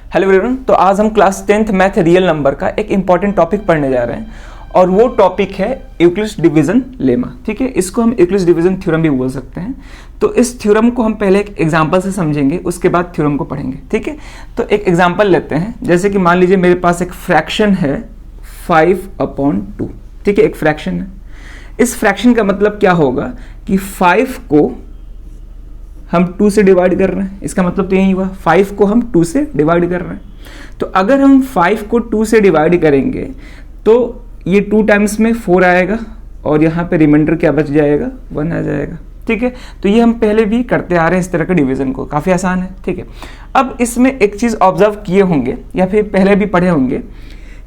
Hello everyone. तो आज हम class 10th math real number का एक इंपॉर्टेंट टॉपिक पढ़ने जा रहे हैं और वो टॉपिक है यूक्लिड्स डिवीजन लेमा। ठीक है, इसको हम यूक्लिड्स डिवीजन थ्योरम भी बोल सकते हैं। तो इस थ्योरम को हम पहले एक एग्जांपल से समझेंगे, उसके बाद थ्योरम को पढ़ेंगे। ठीक है, तो एक एग्जांपल लेते हैं। जैसे कि मान लीजिए मेरे पास एक फ्रैक्शन है 5/2। ठीक है, एक फ्रैक्शन है। इस फ्रैक्शन का मतलब क्या होगा कि 5 को हम 2 से डिवाइड कर रहे हैं। इसका मतलब तो यही हुआ, 5 को हम 2 से डिवाइड कर रहे हैं। तो अगर हम 5 को 2 से डिवाइड करेंगे तो ये 2 टाइम्स में 4 आएगा और यहाँ पे रिमाइंडर क्या बच जाएगा, 1 आ जाएगा। ठीक है, तो ये हम पहले भी करते आ रहे हैं इस तरह के डिवीजन को, काफ़ी आसान है। ठीक है, अब इसमें एक चीज़ ऑब्जर्व किए होंगे या फिर पहले भी पढ़े होंगे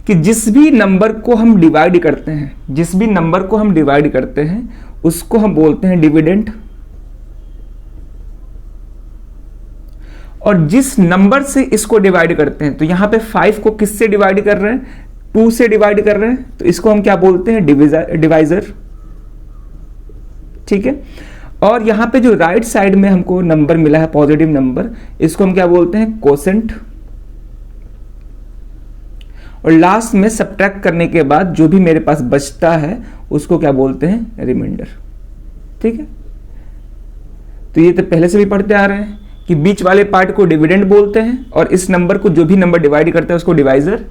कि जिस भी नंबर को हम डिवाइड करते हैं, जिस भी नंबर को हम डिवाइड करते हैं उसको हम बोलते हैं डिविडेंड। और जिस नंबर से इसको डिवाइड करते हैं, तो यहां पे 5 को किससे डिवाइड कर रहे हैं, 2 से डिवाइड कर रहे हैं, तो इसको हम क्या बोलते हैं, डिवाइजर। ठीक है, और यहां पे जो राइट साइड में हमको नंबर मिला है, पॉजिटिव नंबर, इसको हम क्या बोलते हैं, कोसेंट। और लास्ट में सब्ट्रैक्ट करने के बाद जो भी मेरे पास बचता है उसको क्या बोलते हैं, रिमाइंडर। ठीक है, तो ये तो पहले से भी पढ़ते आ रहे हैं कि बीच वाले पार्ट को डिविडेंड बोलते हैं और इस नंबर को जो भी नंबर डिवाइड करता है उसको डिवाइजर,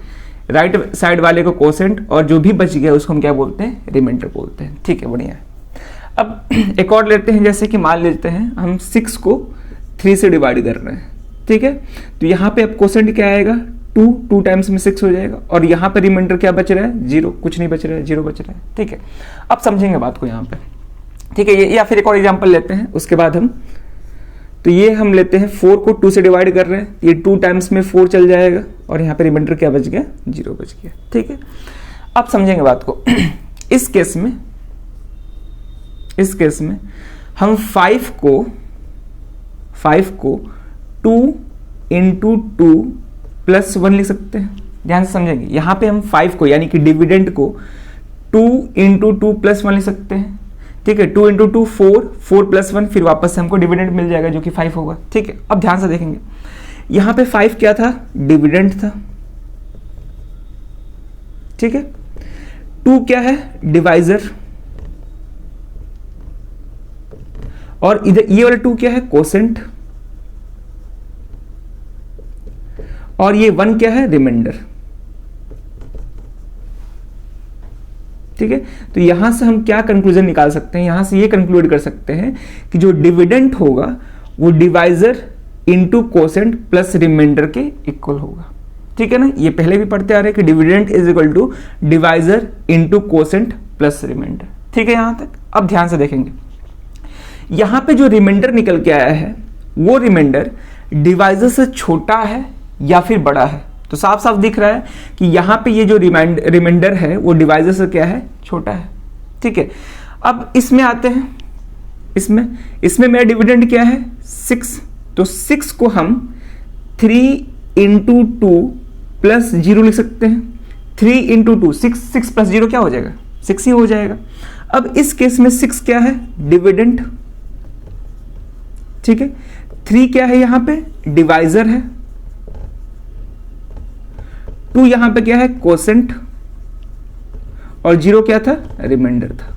राइट साइड वाले को कोसेंट, और जो भी बच गया उसको हम क्या बोलते हैं, रिमाइंडर बोलते हैं। ठीक है, बढ़िया है। अब एक और लेते हैं। जैसे कि मान लेते हैं हम 6 को 3 से डिवाइड कर रहे हैं। ठीक है, तो यहाँ पे अब कोसेंट क्या आएगा, 2 टाइम्स में 6 हो जाएगा और यहाँ पे रिमाइंडर क्या बच रहा है, 0, कुछ नहीं बच रहा है, 0 बच रहा है। ठीक है, अब समझेंगे बात को यहाँ पे। ठीक है, या फिर एक और एग्जाम्पल लेते हैं उसके बाद हम, तो ये हम लेते हैं 4 को 2 से डिवाइड कर रहे हैं, ये 2 टाइम्स में 4 चल जाएगा और यहाँ पे रिमाइंडर क्या बच गया, 0 बच गया। ठीक है, अब समझेंगे बात को। इस केस में हम 5 को 2 इंटू 2 प्लस 1 लिख सकते हैं। ध्यान से समझेंगे, यहाँ पे हम 5 को यानी कि डिविडेंड को 2 इंटू 2 प्लस 1 लिख सकते हैं। ठीक है, 2 इंटू 2 4 प्लस 1, फिर वापस से हमको डिविडेंड मिल जाएगा जो कि 5 होगा। ठीक है, अब ध्यान से देखेंगे, यहां पे 5 क्या था, डिविडेंड था। ठीक है, 2 क्या है, डिवाइजर, और इधर ये वाला 2 क्या है, कोसेंट, और ये 1 क्या है, रिमाइंडर। ठीक है, तो यहां से हम क्या कंक्लूजन निकाल सकते हैं, यहां से ये कंक्लूड कर सकते हैं कि जो डिविडेंड होगा वो divisor into quotient plus remainder के इक्वल होगा। ठीक है ना, ये पहले भी पढ़ते आ रहे हैं कि dividend is equal to divisor into quotient plus remainder. ठीक है, यहां तक। अब ध्यान से देखेंगे, यहां पे जो रिमाइंडर निकल के आया है वो रिमाइंडर डिवाइजर से छोटा है या फिर बड़ा है। तो साफ साफ दिख रहा है कि यहां पे ये जो रिमाइंडर है वो डिवाइजर से क्या है, छोटा है। ठीक है, अब इसमें आते हैं। इसमें मेरा डिविडेंड क्या है, 6। तो 6 को हम 3 इंटू 2 प्लस 0 लिख सकते हैं। 3 इंटू 2 6 प्लस 0 क्या हो जाएगा, 6 ही हो जाएगा। अब इस केस में 6 क्या है, डिविडेंड। ठीक है, 3 क्या है, यहां पे डिवाइजर है, 2 यहां पे क्या है, कोसेंट, और 0 क्या था, रिमाइंडर था।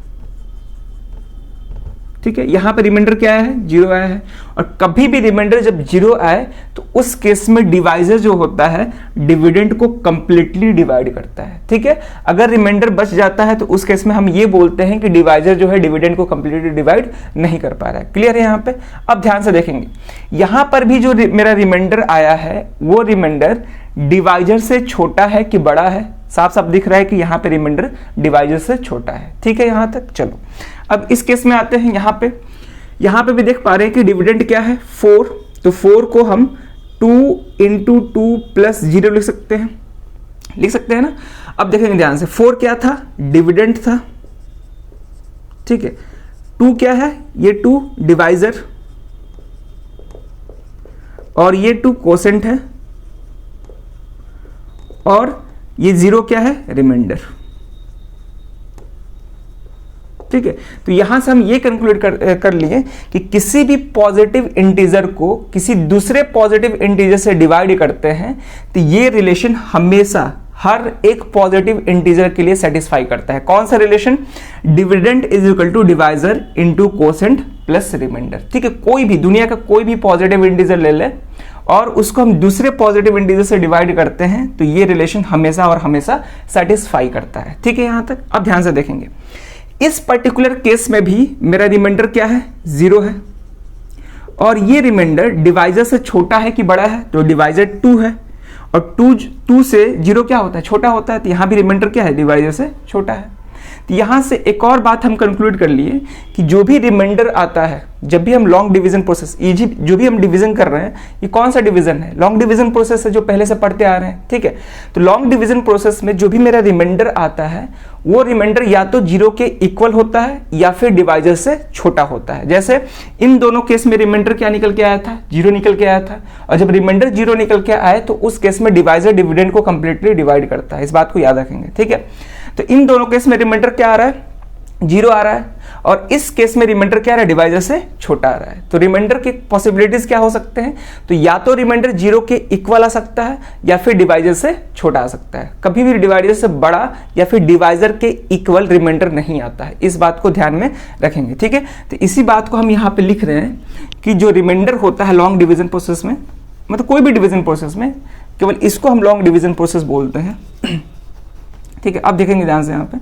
ठीक है, यहां पे रिमाइंडर क्या है, 0 आया है। और कभी भी रिमाइंडर जब 0 आए तो उस केस में डिवाइजर जो होता है डिविडेंड को कंप्लीटली डिवाइड करता है। ठीक है, अगर रिमाइंडर बच जाता है तो उस केस में हम ये बोलते हैं कि डिवाइजर जो है डिविडेंड को कंप्लीटली डिवाइड नहीं कर पा रहा है। क्लियर है यहां पे। अब ध्यान से देखेंगे, यहां पर भी जो मेरा रिमाइंडर आया है वो रिमाइंडर डिवाइजर से छोटा है कि बड़ा है। साफ साफ दिख रहा है कि यहां पे रिमाइंडर डिवाइजर से छोटा है। ठीक है, यहां तक। चलो अब इस केस में आते हैं। यहां पे भी देख पा रहे हैं कि डिविडेंड क्या है, 4। तो 4 को हम 2 इंटू 2 प्लस 0 लिख सकते हैं ना। अब देखेंगे ध्यान से, 4 क्या था, डिविडेंड था। ठीक है, 2 क्या है, ये 2 डिवाइजर, और ये 2 कोसेंट है, और ये 0 क्या है, रिमाइंडर। ठीक है। तो यहां से हम ये कंक्लूड कर लिए कि किसी भी पॉजिटिव इंटीजर को किसी दूसरे पॉजिटिव इंटीजर से डिवाइड करते हैं तो ये रिलेशन हमेशा हर एक पॉजिटिव इंटीजर के लिए सेटिस्फाई करता है। कौन सा relation? Dividend is equal to divisor into quotient plus remainder. ठीक है, कोई भी दुनिया का कोई भी पॉजिटिव इंटीजर ले ले और उसको हम दूसरे पॉजिटिव इंटीजर से डिवाइड करते हैं तो ये रिलेशन हमेशा और हमेशा सेटिस्फाई करता है। ठीक है, यहां तक अब ध्यान से देखेंगे। इस पर्टिकुलर केस में भी मेरा रिमाइंडर क्या है? 0 है और ये रिमाइंडर डिवाइजर से छोटा है कि बड़ा है? तो डिवाइजर 2 है और 2 से 0 क्या होता है? छोटा होता है। तो यहां भी रिमाइंडर क्या है? डिवाइजर से छोटा है। तो यहां से एक और बात हम कंक्लूड कर लिए कि जो भी रिमाइंडर आता है जब भी हम लॉन्ग डिवीजन प्रोसेस, ये जो भी हम डिवीजन कर रहे हैं ये कौन सा डिवीजन है? लॉन्ग डिवीजन प्रोसेस है जो पहले से पढ़ते आ रहे हैं। ठीक है, तो लॉन्ग डिवीजन प्रोसेस में जो भी मेरा रिमाइंडर आता है वो रिमाइंडर या तो 0 के इक्वल होता है या फिर डिवाइजर से छोटा होता है। जैसे इन दोनों केस में रिमाइंडर क्या निकल के आया था? 0 निकल के आया था। और जब रिमाइंडर 0 निकल के आए तो उस केस में डिवाइजर डिविडेंड को कंप्लीटली डिवाइड करता है। इस बात को याद रखेंगे। ठीक है, तो इन दोनों केस में रिमाइंडर क्या आ रहा है? 0 आ रहा है और इस केस में रिमाइंडर क्या आ रहा है? डिवाइजर से छोटा आ रहा है। तो रिमाइंडर के पॉसिबिलिटीज क्या हो सकते हैं? तो या तो रिमाइंडर 0 के इक्वल आ सकता है या फिर डिवाइजर से छोटा आ सकता है। कभी भी डिवाइजर से बड़ा या फिर डिवाइजर के इक्वल रिमाइंडर नहीं आता है। इस बात को ध्यान में रखेंगे। ठीक है, तो इसी बात को हम यहाँ पे लिख रहे हैं कि जो रिमाइंडर होता है लॉन्ग डिवीजन प्रोसेस में, मतलब कोई भी डिवीजन प्रोसेस में, केवल इसको हम लॉन्ग डिवीजन प्रोसेस बोलते हैं। ठीक है, अब देखेंगे ध्यान से यहाँ पे।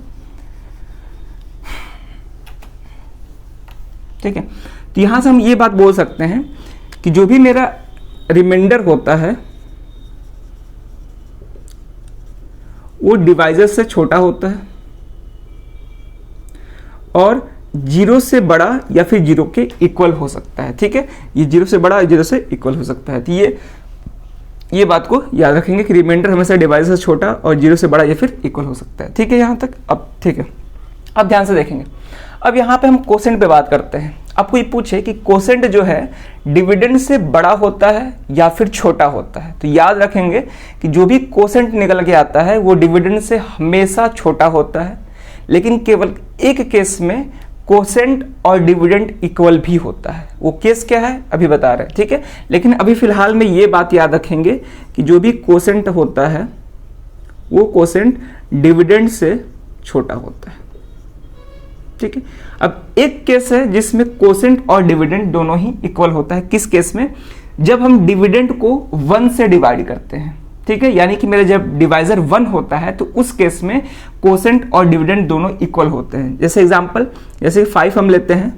ठीक है, तो यहां से हम ये बात बोल सकते हैं कि जो भी मेरा रिमाइंडर होता है वो डिवाइजर से छोटा होता है और 0 से बड़ा या फिर 0 के इक्वल हो सकता है। ठीक है, ये 0 से बड़ा 0 से इक्वल हो सकता है। तो ये बात को याद रखेंगे कि रिमाइंडर हमेशा डिवाइजर से छोटा और 0 से बड़ा या फिर इक्वल हो सकता है। ठीक है, यहां तक। अब ठीक है, अब ध्यान से देखेंगे। अब यहाँ पे हम कोसेंट पे बात करते हैं। आपको ये पूछे कि कोसेंट जो है डिविडेंड से बड़ा होता है या फिर छोटा होता है, तो याद रखेंगे कि जो भी कोसेंट निकल के आता है वो डिविडेंड से हमेशा छोटा होता है, लेकिन केवल एक केस में कोसेंट और डिविडेंड इक्वल भी होता है। वो केस क्या है अभी बता रहे हैं। ठीक है, लेकिन अभी फिलहाल में ये बात याद रखेंगे कि जो भी कोसेंट होता है वो कोसेंट डिविडेंड से छोटा होता है। ठीक है, अब एक केस है जिसमें कोसेंट और डिविडेंड दोनों ही इक्वल होता है। किस केस में? जब हम डिविडेंड को 1 से डिवाइड करते हैं। ठीक है, यानी कि मेरा जब डिवाइजर 1 होता है तो उस केस में कोसेंट और डिविडेंड दोनों इक्वल होते हैं। जैसे एग्जांपल, जैसे 5 हम लेते हैं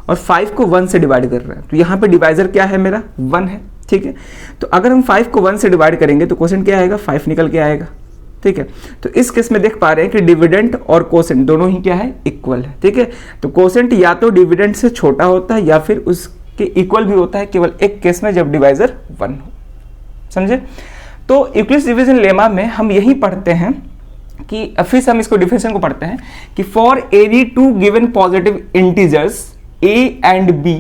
और 5 को 1 से डिवाइड कर रहे हैं तो यहाँ पे डिवाइजर क्या है? मेरा 1 है। ठीक है, तो अगर हम 5 को 1 से डिवाइड करेंगे तो कोसेंट क्या आएगा? 5 निकल के आएगा। ठीक है, तो इस केस में देख पा रहे हैं कि डिविडेंड और कोसेंट दोनों ही क्या है? इक्वल है। ठीक है, तो कोसेंट या तो डिविडेंड से छोटा होता है या फिर उसके इक्वल भी होता है, केवल एक केस में जब डिवाइजर 1 हो। समझे? तो यूक्लिड्स डिवीजन लेमा में हम यही पढ़ते हैं कि फिर हम इसको डिफिनेशन को पढ़ते हैं कि for any two given positive integers a and b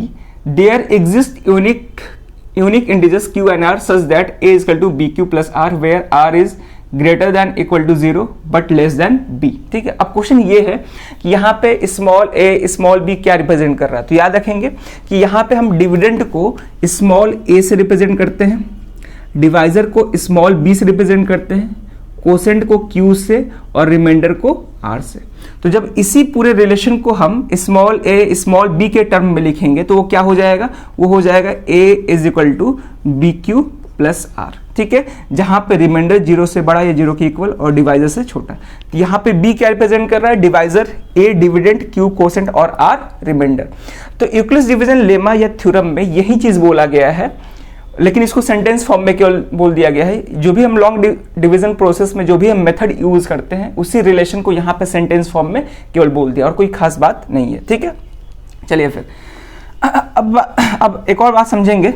there exist unique integers q and r such that a is equal to bq plus r where r is greater than equal to 0 but less than b। ठीक है, अब question ये है कि यहाँ पे small a small b क्या represent कर रहा है? तो याद रखेंगे कि यहाँ पे हम डिविडेंड को स्मॉल a से रिप्रेजेंट करते हैं, डिवाइजर को स्मॉल b से रिप्रेजेंट करते हैं, कोसेंट को q से और रिमाइंडर को r से। तो जब इसी पूरे रिलेशन को हम स्मॉल a स्मॉल b के टर्म में लिखेंगे तो वो क्या हो जाएगा? वो हो जाएगा a is equal to B Q plus R. ठीक है, जहां पे रिमाइंडर 0 से बड़ा या 0 के इक्वल और डिवाइजर से छोटा। तो यहाँ पे b क्या रिप्रेजेंट कर रहा है? Divisor, a dividend, q quotient और r रिमाइंडर। तो यूक्लिड्स डिवीजन लेमा या थ्योरम में यही चीज बोला गया है, लेकिन इसको सेंटेंस फॉर्म में केवल बोल दिया गया है। जो भी हम लॉन्ग डिवीजन प्रोसेस में जो भी हम मेथड यूज करते हैं उसी रिलेशन को यहाँ पे सेंटेंस फॉर्म में केवल बोल दिया और कोई खास बात नहीं है। ठीक है, चलिए फिर अब एक और बात समझेंगे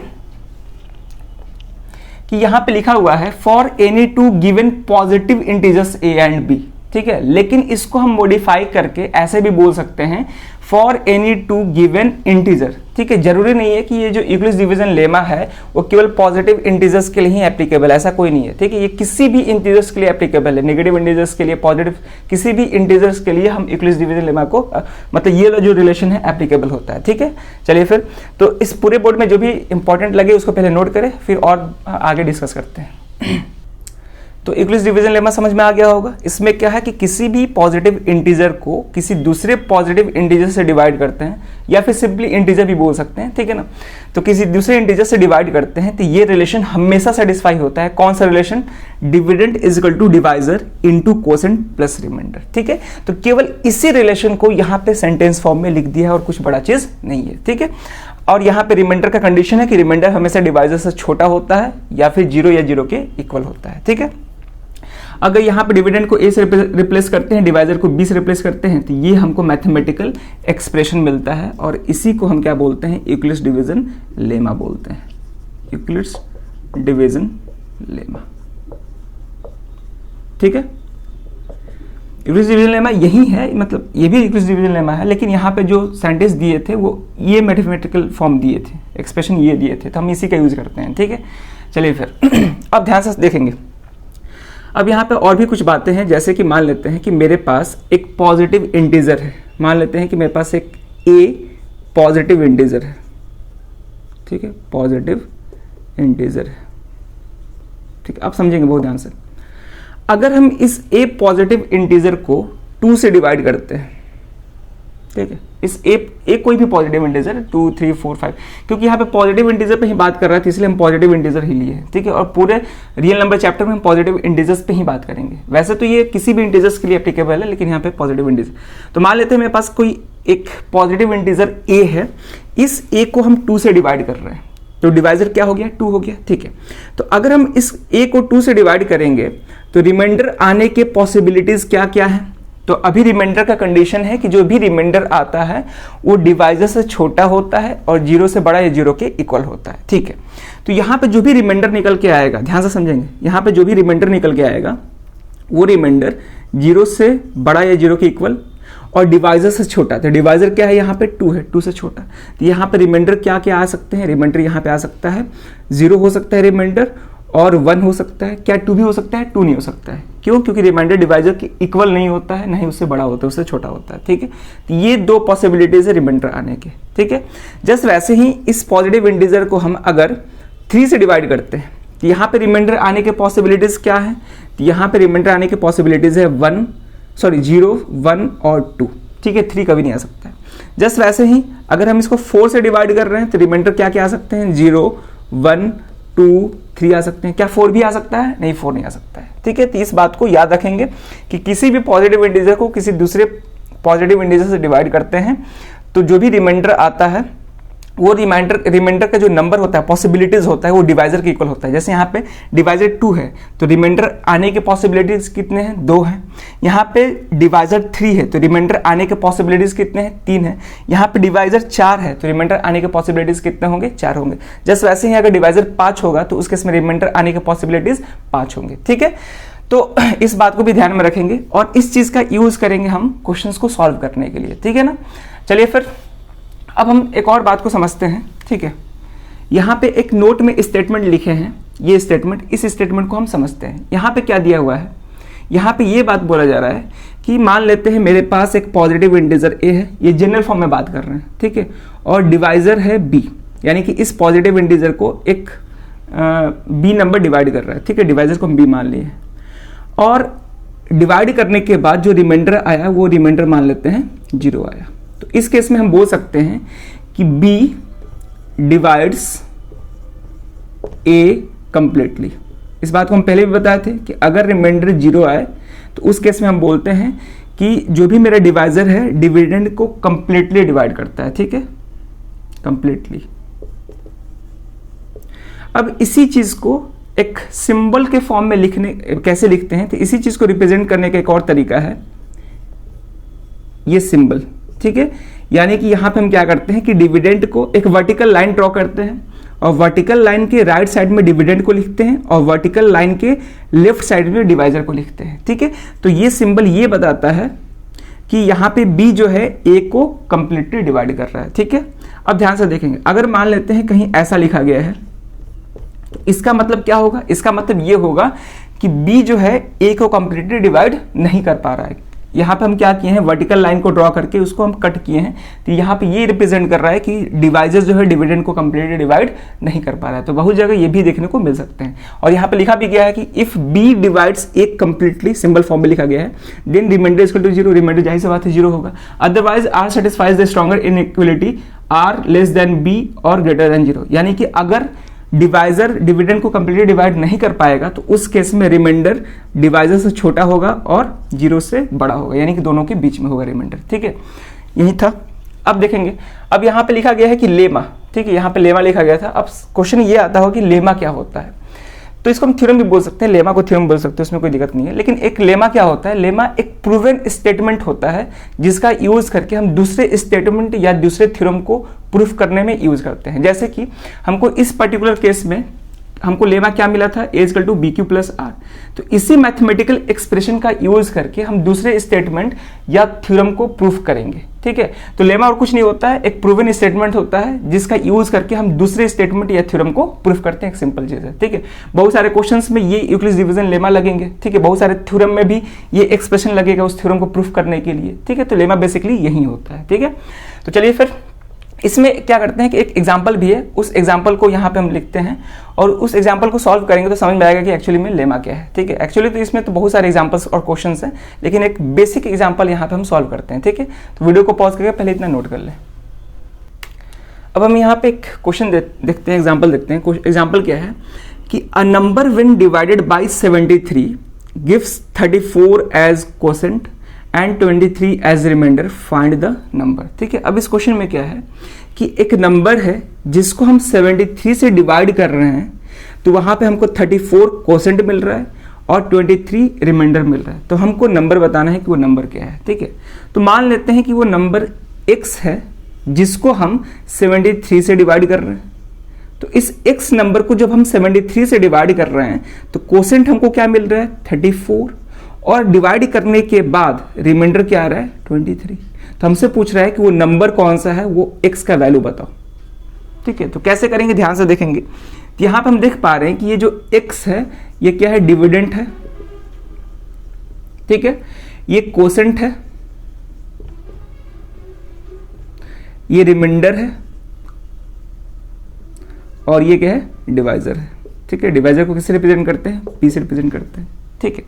कि यहां पे लिखा हुआ है for any two given positive integers a and b। ठीक है, लेकिन इसको हम मॉडिफाई करके ऐसे भी बोल सकते हैं for any two given integer. ठीक है, जरूरी नहीं है कि ये जो यूक्लिड्स डिवीजन लेमा है वो केवल पॉजिटिव इंटीजर्स के लिए ही एप्लीकेबल है, ऐसा कोई नहीं है। ठीक है, ये किसी भी इंटीजर्स के लिए एप्लीकेबल है, नेगेटिव इंटीजर्स के लिए, पॉजिटिव किसी भी इंटीजर्स के लिए हम यूक्लिड्स डिवीजन लेमा को मतलब ये जो रिलेशन है एप्लीकेबल होता है। ठीक है, चलिए फिर तो इस पूरे बोर्ड में जो भी इंपॉर्टेंट लगे उसको पहले नोट करें, फिर और आगे डिस्कस करते हैं। तो यूक्लिड्स डिवीजन लेमा समझ में आ गया होगा। इसमें क्या है कि किसी भी पॉजिटिव इंटीजर को किसी दूसरे पॉजिटिव इंटीजर से डिवाइड करते हैं, या फिर सिंपली इंटीजर भी बोल सकते हैं, ठीक है ना। तो किसी दूसरे इंटीजर से डिवाइड करते हैं तो ये रिलेशन हमेशा सेटिस्फाई होता है। कौन सा relation? Dividend is equal to divisor into quotient plus remainder. ठीक है, तो केवल इसी रिलेशन को यहाँ पे सेंटेंस फॉर्म में लिख दिया है और कुछ बड़ा चीज नहीं है। ठीक है, और यहाँ पे रिमाइंडर का कंडीशन है कि रिमाइंडर हमेशा डिवाइजर से छोटा होता है या फिर 0 या 0 के इक्वल होता है। ठीक है, अगर यहाँ पे डिविडेंड को a से रिप्लेस करते हैं, डिवाइजर को b से रिप्लेस करते हैं, तो ये हमको मैथमेटिकल एक्सप्रेशन मिलता है और इसी को हम क्या बोलते हैं? यूक्लिड्स डिवीजन लेमा बोलते हैं। Euclid's division lemma. ठीक है, यूक्लिड्स डिवीजन लेमा यही है, मतलब ये भी यूक्लिड्स डिवीजन लेमा है, लेकिन यहाँ पे जो साइंटिस्ट दिए थे वो ये मैथमेटिकल फॉर्म दिए थे, एक्सप्रेशन ये दिए थे, तो हम इसी का यूज करते हैं। ठीक है, चलिए फिर अब ध्यान से देखेंगे। अब यहाँ पे और भी कुछ बातें हैं, जैसे कि मान लेते हैं कि मेरे पास एक पॉजिटिव इंटीजर है। मान लेते हैं कि मेरे पास एक a पॉजिटिव इंटीजर है। ठीक है, पॉजिटिव इंटीजर है। ठीक है, आप समझेंगे बहुत ध्यान से। अगर हम इस a पॉजिटिव इंटीजर को 2 से डिवाइड करते हैं, ठीक है, इस a कोई भी पॉजिटिव इंटीजर 2, 3, 4, 5, क्योंकि यहाँ पे पॉजिटिव इंटीजर पे ही बात कर रहा है, इसलिए हम पॉजिटिव इंटीजर ही लिए। ठीक है, और पूरे रियल नंबर चैप्टर में हम पॉजिटिव इंटीजर्स पे ही बात करेंगे। वैसे तो ये किसी भी इंटीजर्स के लिए एप्लीकेबल है, लेकिन यहाँ पे पॉजिटिव इंटीजर। तो मान लेते हैं मेरे पास कोई एक पॉजिटिव इंटीजर a है, इस a को हम 2 से डिवाइड कर रहे हैं, तो डिवाइजर क्या हो गया? 2 हो गया। ठीक है, तो अगर हम इस a को 2 से डिवाइड करेंगे तो रिमाइंडर आने के पॉसिबिलिटीज क्या क्या है? तो अभी रिमाइंडर का कंडीशन है कि जो भी रिमाइंडर आता है वो डिवाइजर से छोटा होता है और 0 से बड़ा या 0 के इक्वल होता है। ठीक है, तो यहाँ पे जो भी रिमाइंडर निकल के आएगा, ध्यान से समझेंगे, यहाँ पे जो भी रिमाइंडर निकल के आएगा वो रिमाइंडर 0 से बड़ा या 0 के इक्वल और डिवाइजर से छोटा। तो डिवाइजर क्या है? यहाँ पे 2 है, 2 से छोटा। तो यहाँ पे रिमाइंडर क्या क्या आ सकते हैं? रिमाइंडर यहाँ पे आ सकता है 0 हो सकता है रिमाइंडर, और 1 हो सकता है। क्या 2 भी हो सकता है? 2 नहीं हो सकता है। क्यों? क्योंकि रिमाइंडर डिवाइजर के इक्वल नहीं होता है, ना ही उससे बड़ा होता है, उससे छोटा होता है। ठीक है, तो ये 2 पॉसिबिलिटीज है रिमाइंडर आने के। ठीक है, जस्ट वैसे ही इस पॉजिटिव इंटीजर को हम अगर 3 से डिवाइड करते हैं तो यहाँ पे रिमाइंडर आने के पॉसिबिलिटीज क्या है? तो यहाँ पे रिमाइंडर आने के पॉसिबिलिटीज है 0, 1 और 2। ठीक है, 3 कभी नहीं आ सकता है। जस्ट वैसे ही अगर हम इसको 4 से डिवाइड कर रहे हैं तो रिमाइंडर क्या क्या आ सकते हैं? 0, 1, 2, 3 आ सकते हैं। क्या 4 भी आ सकता है? नहीं, 4 नहीं आ सकता है। ठीक है, तो इस बात को याद रखेंगे कि किसी भी पॉजिटिव इंटीजर को किसी दूसरे पॉजिटिव इंटीजर से डिवाइड करते हैं तो जो भी रिमाइंडर आता है वो रिमाइंडर का जो नंबर होता है, पॉसिबिलिटीज होता है, वो डिवाइजर के इक्वल होता है। जैसे यहाँ पे डिवाइजर 2 है तो रिमाइंडर आने के पॉसिबिलिटीज कितने हैं? 2 हैं। यहाँ पे डिवाइजर 3 है तो रिमाइंडर आने के पॉसिबिलिटीज कितने हैं? 3 है। यहाँ पे डिवाइजर 4 है तो रिमाइंडर आने के पॉसिबिलिटीज कितने होंगे? 4 होंगे। जस्ट वैसे ही अगर डिवाइजर 5 होगा तो उस केस में रिमाइंडर आने के पॉसिबिलिटीज 5 होंगे। ठीक है, तो इस बात को भी ध्यान में रखेंगे और इस चीज का यूज करेंगे हम क्वेश्चंस को सॉल्व करने के लिए। ठीक है ना, चलिए फिर अब हम एक और बात को समझते हैं। ठीक है, यहाँ पे एक नोट में स्टेटमेंट लिखे हैं, ये स्टेटमेंट, इस स्टेटमेंट को हम समझते हैं। यहाँ पे क्या दिया हुआ है? यहाँ पे ये बात बोला जा रहा है कि मान लेते हैं मेरे पास एक पॉजिटिव इंटीजर a है, ये जनरल फॉर्म में बात कर रहे हैं। ठीक है, और डिवाइजर है b, यानी कि इस पॉजिटिव इंटीजर को एक b नंबर डिवाइड कर रहा है। ठीक है, डिवाइजर को हम b मान लिए और डिवाइड करने के बाद जो रिमाइंडर आया वो रिमाइंडर मान लेते हैं 0 आया। तो इस केस में हम बोल सकते हैं कि b डिवाइड्स a कंप्लीटली। इस बात को हम पहले भी बताए थे कि अगर रिमाइंडर 0 आए तो उस केस में हम बोलते हैं कि जो भी मेरा डिवाइजर है डिविडेंड को कंप्लीटली डिवाइड करता है। ठीक है, कंप्लीटली। अब इसी चीज को एक सिंबल के फॉर्म में लिखने कैसे लिखते हैं? तो इसी चीज को रिप्रेजेंट करने का एक और तरीका है ये सिंबल। ठीक है, यानी कि यहां पे हम क्या करते हैं कि डिविडेंड को एक वर्टिकल लाइन ड्रॉ करते हैं और वर्टिकल लाइन के राइट साइड में डिविडेंड को लिखते हैं और वर्टिकल लाइन के लेफ्ट साइड में डिवाइजर को लिखते हैं। ठीक है, तो ये सिंबल ये बताता है कि यहाँ पे b जो है a को कंप्लीटली डिवाइड कर रहा है, ठीक है। अब ध्यान से देखेंगे, अगर मान लेते हैं कहीं ऐसा लिखा गया है, इसका मतलब क्या होगा, इसका मतलब ये होगा कि b जो है a को कंप्लीटली डिवाइड नहीं कर पा रहा है। यहाँ पे हम क्या किए हैं, वर्टिकल लाइन को ड्रॉ करके उसको हम कट किए हैं, तो यहाँ पे ये रिप्रेजेंट कर रहा है कि डिवाइजर जो है डिविडेंड को कंप्लीटली डिवाइड नहीं कर पा रहा है। तो बहुत जगह ये भी देखने को मिल सकते हैं। और यहाँ पे लिखा भी गया है कि if b divides a completely, symbol form में लिखा गया है, then remainder equal to 0, remainder जाहिर सी बात है 0 होगा। Otherwise r satisfies the stronger inequality r less than b और ग्रेटर देन 0, यानी कि अगर डिवाइजर डिविडेंड को कंप्लीटली डिवाइड नहीं कर पाएगा तो उस केस में रिमाइंडर डिवाइजर से छोटा होगा और 0 से बड़ा होगा, यानी कि दोनों के बीच में होगा रिमाइंडर, ठीक है। यही था। अब देखेंगे, अब यहाँ पे लिखा गया है कि लेमा, ठीक है, यहाँ पे लेमा लिखा गया था। अब क्वेश्चन ये आता होगा कि लेमा क्या होता है, तो इसको हम थ्योरम भी बोल सकते हैं, लेमा को थ्योरम बोल सकते हैं, उसमें कोई दिक्कत नहीं है। लेकिन एक लेमा क्या होता है, लेमा एक प्रूवन स्टेटमेंट होता है जिसका यूज करके हम दूसरे स्टेटमेंट या दूसरे थ्योरम को प्रूफ करने में यूज करते हैं। जैसे कि हमको इस पर्टिकुलर केस में हमको लेमा क्या मिला था, a equal to B Q plus R. तो इसी मैथमेटिकल एक्सप्रेशन का यूज करके हम दूसरे स्टेटमेंट या थ्योरम को प्रूफ करेंगे, ठीक है। तो लेमा और कुछ नहीं होता है, एक प्रूवन स्टेटमेंट होता है जिसका यूज करके हम दूसरे स्टेटमेंट या थ्योरम को प्रूफ करते हैं। एक सिंपल चीज है, ठीक है। बहुत सारे क्वेश्चंस में ये यूक्लिड्स डिवीजन लेमा लगेंगे, ठीक है। बहुत सारे थ्योरम में भी ये एक्सप्रेशन लगेगा उस थ्योरम को प्रूफ करने के लिए, ठीक है। तो लेमा बेसिकली यही होता है, ठीक है। तो चलिए फिर इसमें क्या करते हैं कि एक एग्जाम्पल भी है, उस एग्जाम्पल को यहाँ पे हम लिखते हैं और उस एग्जाम्पल को सॉल्व करेंगे तो समझ में आएगा कि एक्चुअली में लेमा क्या है, ठीक है। एक्चुअली तो इसमें तो बहुत सारे एग्जाम्पल्स और क्वेश्चंस हैं, लेकिन एक बेसिक एग्जाम्पल यहाँ पे हम सॉल्व करते हैं, ठीक है। तो वीडियो को पॉज करके पहले इतना नोट कर लें। अब हम यहाँ पे एक क्वेश्चन देखते हैं, एग्जाम्पल देखते हैं। एग्जाम्पल क्या है कि a number when divided by 73 gives 34 as quotient and 23 as remainder, find the number, ठीक है। अब इस क्वेश्चन में क्या है कि एक नंबर है जिसको हम 73 से डिवाइड कर रहे हैं, तो वहां पे हमको 34 क्वोशेंट मिल रहा है और 23 रिमाइंडर मिल रहा है। तो हमको नंबर बताना है कि वो नंबर क्या है, ठीक है। तो मान लेते हैं कि वो नंबर x है जिसको हम 73 से डिवाइड कर रहे हैं। तो इस x नंबर को जब हम 73 से डिवाइड कर रहे हैं तो क्वोशेंट हमको क्या मिल रहा है, 34, और डिवाइड करने के बाद रिमाइंडर क्या आ रहा है, 23। तो हमसे पूछ रहा है कि वो नंबर कौन सा है, वो x का वैल्यू बताओ, ठीक है। तो कैसे करेंगे, ध्यान से देखेंगे। तो यहां पे हम देख पा रहे हैं कि ये जो x है ये क्या है, डिविडेंट है, ठीक है। ये क्वोशेंट है, ये रिमाइंडर है और ये क्या है, डिवाइजर है, ठीक है। डिवाइजर को किससे रिप्रेजेंट करते हैं, p से रिप्रेजेंट करते हैं, ठीक है।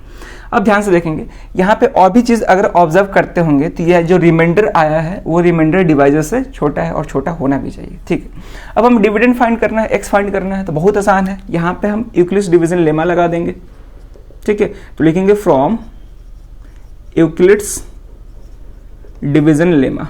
अब ध्यान से देखेंगे, यहाँ पे और भी चीज अगर ऑब्जर्व करते होंगे तो यह जो रिमाइंडर आया है वो रिमाइंडर डिवाइजर से छोटा है और छोटा होना भी चाहिए, ठीक है। अब हम डिविडेंड फाइंड करना है, x फाइंड करना है, तो बहुत आसान है। यहाँ पे हम यूक्लिड्स डिवीजन लेमा लगा देंगे, ठीक है। तो लिखेंगे फ्रॉम यूक्लिड्स डिवीजन लेमा,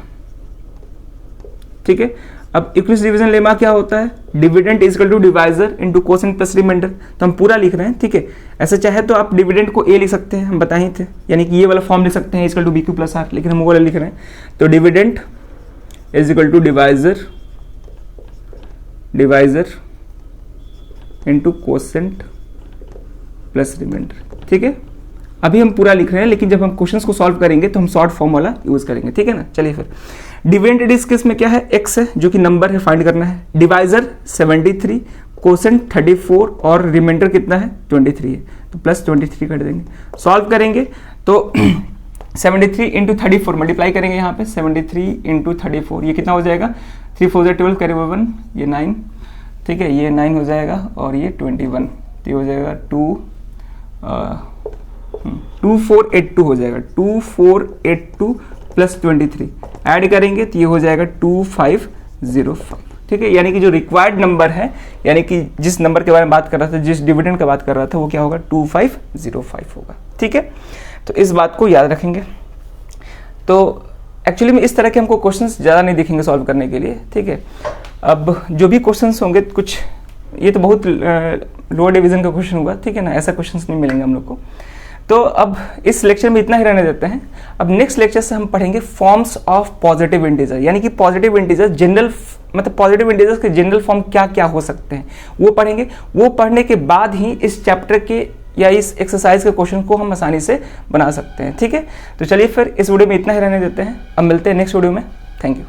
ठीक है। अब यूक्लिड्स डिवीजन लेमा क्या होता है, dividend is equal to divisor into quotient plus remainder. तो हम पूरा लिख रहे हैं, ठीक है। ऐसा चाहे तो आप डिविडेंड को a लिख सकते हैं, हम बता ही थे, यानी कि ये वाला फॉर्म लिख सकते हैं equal to B Q plus R, लेकिन हम वो वाला लिख रहे हैं। तो dividend is equal to divisor into quotient plus remainder, ठीक है। अभी हम पूरा लिख रहे हैं, लेकिन जब हम क्वेश्चंस को सॉल्व करेंगे तो हम शॉर्ट फॉर्म वाला यूज करेंगे, ठीक है ना। चलिए फिर डिविडेंड इस केस में क्या है, x है जो कि नंबर है, फाइंड करना है। डिवाइजर 73, क्वोशेंट 34 और रिमाइंडर कितना है, 23 है, तो प्लस 23 कर देंगे। सॉल्व करेंगे तो 73 इंटू 34 मल्टीप्लाई करेंगे यहाँ पे, 73 इंटू 34 ये कितना हो जाएगा, 3 4 12 करीब 1, ये 9, ठीक है, ये 9 हो जाएगा और ये 21, तो ये हो जाएगा 2482 हो जाएगा, 2482 प्लस 23 ऐड करेंगे तो ये हो जाएगा 2505, ठीक है। यानी कि जो रिक्वायर्ड नंबर है, यानी कि जिस नंबर के बारे में बात कर रहा था, जिस डिविडेंड की बात कर रहा था, वो क्या होगा, 2505 होगा, ठीक है। तो इस बात को याद रखेंगे। तो एक्चुअली में इस तरह के हमको क्वेश्चंस ज़्यादा नहीं दिखेंगे सॉल्व करने के लिए, ठीक है। अब जो भी क्वेश्चंस होंगे, कुछ ये तो बहुत लोअर डिवीजन का क्वेश्चन होगा, ठीक है ना, ऐसा क्वेश्चंस नहीं मिलेंगे हम लोग को। तो अब इस लेक्चर में इतना ही रहने देते हैं। अब नेक्स्ट लेक्चर से हम पढ़ेंगे फॉर्म्स ऑफ पॉजिटिव इंटीजर, यानी कि पॉजिटिव इंटीजर जनरल, मतलब पॉजिटिव इंटीजर्स के जनरल फॉर्म क्या क्या हो सकते हैं वो पढ़ेंगे। वो पढ़ने के बाद ही इस चैप्टर के या इस एक्सरसाइज के क्वेश्चन को हम आसानी से बना सकते हैं। ठीक है, तो चलिए फिर इस वीडियो में इतना ही रहने देते हैं, अब मिलते हैं नेक्स्ट वीडियो में। Thank you.